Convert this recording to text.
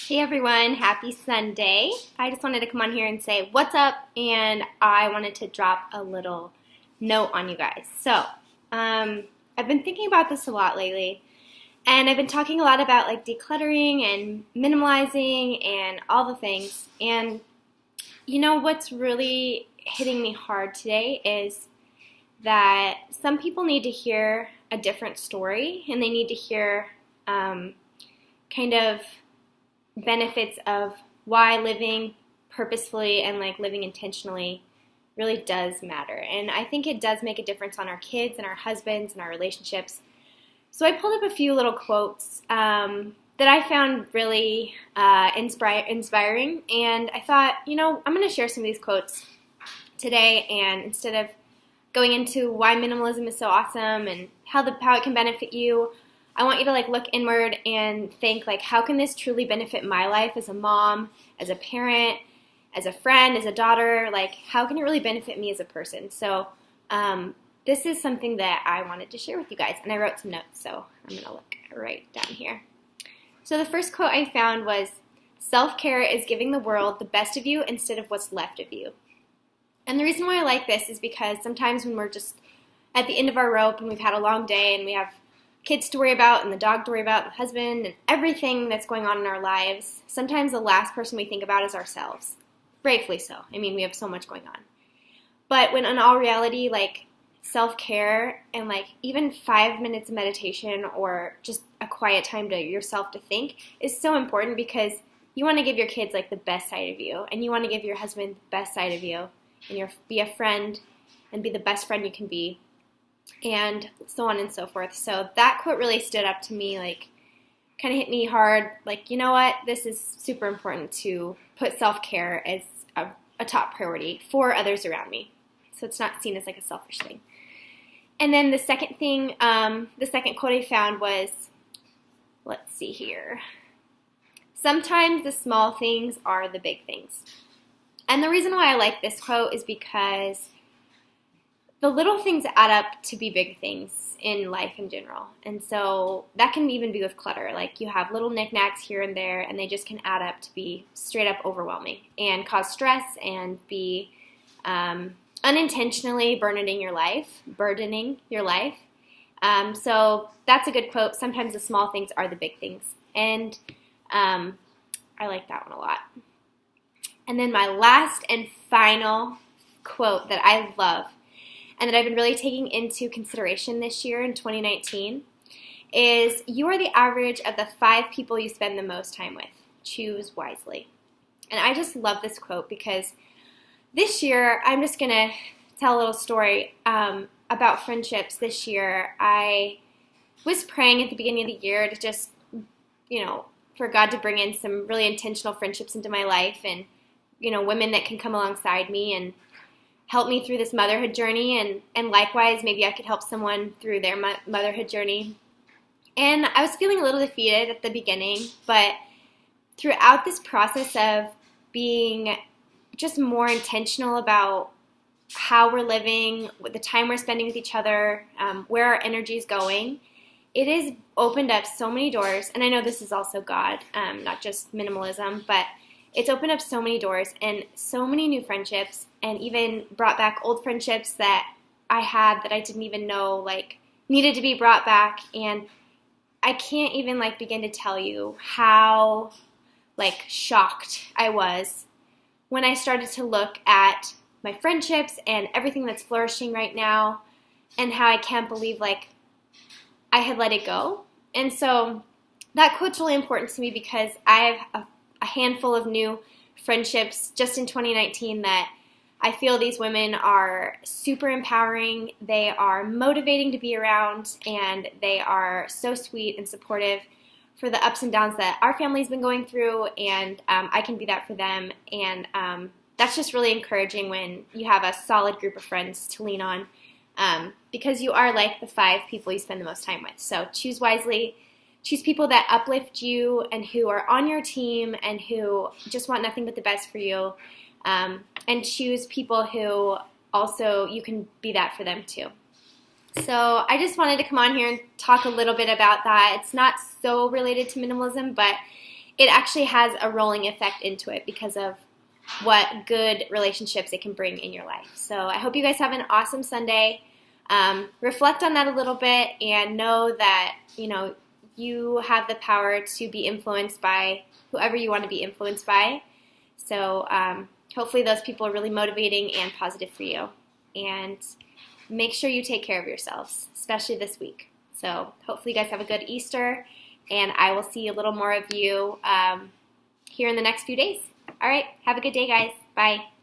Hey everyone, happy Sunday. I just wanted to come on here and say what's up, and I wanted to drop a little note on you guys. I've been thinking about this a lot lately, and I've been talking a lot about like decluttering and minimalizing and all the things. And you know what's really hitting me hard today is that some people need to hear a different story, and they need to hear kind of benefits of why living purposefully and like living intentionally really does matter. And I think it does make a difference on our kids and our husbands and our relationships. So I pulled up a few little quotes that I found really inspiring, and I thought, I'm going to share some of these quotes today, and instead of going into why minimalism is so awesome and how it can benefit you, I want you to look inward and think how can this truly benefit my life as a mom, as a parent, as a friend, as a daughter? How can it really benefit me as a person? So this is something that I wanted to share with you guys, and I wrote some notes, so I'm going to look right down here. So the first quote I found was, "Self-care is giving the world the best of you instead of what's left of you." And the reason why I like this is because sometimes when we're just at the end of our rope and we've had a long day and we have kids to worry about and the dog to worry about, the husband, and everything that's going on in our lives, sometimes the last person we think about is ourselves. Rightfully so. I mean, we have so much going on. But when in all reality, self-care and even 5 minutes of meditation or just a quiet time to yourself to think is so important, because you want to give your kids the best side of you, and you want to give your husband the best side of you, and be a friend and be the best friend you can be, and so on and so forth. So that quote really stood up to me, kind of hit me hard, you know what, this is super important to put self-care as a top priority for others around me, so it's not seen as a selfish thing. And then the second thing, the second quote I found was, let's see here, "Sometimes the small things are the big things." And the reason why I like this quote is because the little things add up to be big things in life in general. And so that can even be with clutter. You have little knickknacks here and there, and they just can add up to be straight up overwhelming and cause stress and be unintentionally burdening your life. So that's a good quote. Sometimes the small things are the big things. And I like that one a lot. And then my last and final quote that I love and that I've been really taking into consideration this year in 2019 is, "You are the average of the 5 people you spend the most time with. Choose wisely." And I just love this quote because this year, I'm just going to tell a little story about friendships this year. I was praying at the beginning of the year to just, for God to bring in some really intentional friendships into my life, and, women that can come alongside me and help me through this motherhood journey, and likewise, maybe I could help someone through their motherhood journey. And I was feeling a little defeated at the beginning, but throughout this process of being just more intentional about how we're living, the time we're spending with each other, where our energy is going, it has opened up so many doors. And I know this is also God, not just minimalism, but it's opened up so many doors and so many new friendships, and even brought back old friendships that I had that I didn't even know needed to be brought back. And I can't even begin to tell you how shocked I was when I started to look at my friendships and everything that's flourishing right now, and how I can't believe I had let it go. And so that quote's really important to me because I have a handful of new friendships just in 2019 that I feel these women are super empowering. They are motivating to be around, and they are so sweet and supportive for the ups and downs that our family's been going through, and I can be that for them. And that's just really encouraging when you have a solid group of friends to lean on, because you are the 5 people you spend the most time with. So choose wisely. Choose people that uplift you and who are on your team and who just want nothing but the best for you. And choose people who also you can be that for them too. So I just wanted to come on here and talk a little bit about that. It's not so related to minimalism, but it actually has a rolling effect into it because of what good relationships it can bring in your life. So I hope you guys have an awesome Sunday. Reflect on that a little bit and know that, you have the power to be influenced by whoever you want to be influenced by. So hopefully those people are really motivating and positive for you. And make sure you take care of yourselves, especially this week. So hopefully you guys have a good Easter, and I will see a little more of you here in the next few days. All right, have a good day, guys. Bye.